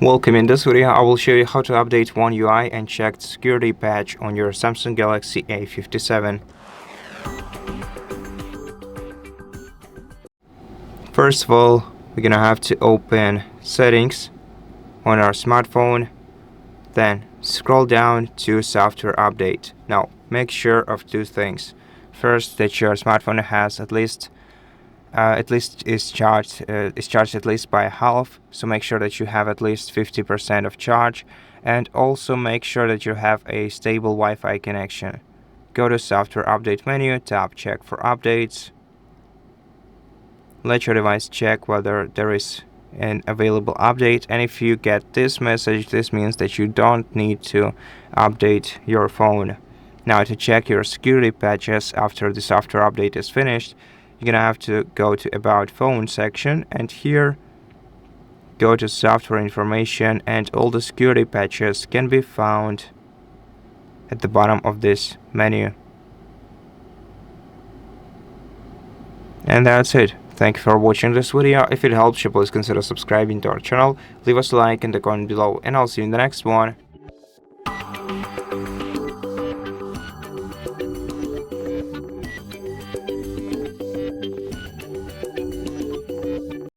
Welcome. In this video, I will show you how to update One UI and check the security patch on your Samsung Galaxy A57. First of all, we're gonna have to open Settings on our smartphone, then scroll down to Software Update. Now, make sure of two things. First, that your smartphone has at least is charged at least by half, so make sure that you have at least 50% of charge, and also make sure that you have a stable Wi-Fi connection. Go to Software Update menu, tap Check for updates. Let your device check whether there is an available update, and if you get this message, this means that you don't need to update your phone. Now, to check your security patches after the software update is finished, you're gonna have to go to About Phone section, and here go to Software Information, and all the security patches can be found at the bottom of this menu. And that's it. Thank you for watching this video. If it helps you, please consider subscribing to our channel, leave us a like in the comment below, and I'll see you in the next one.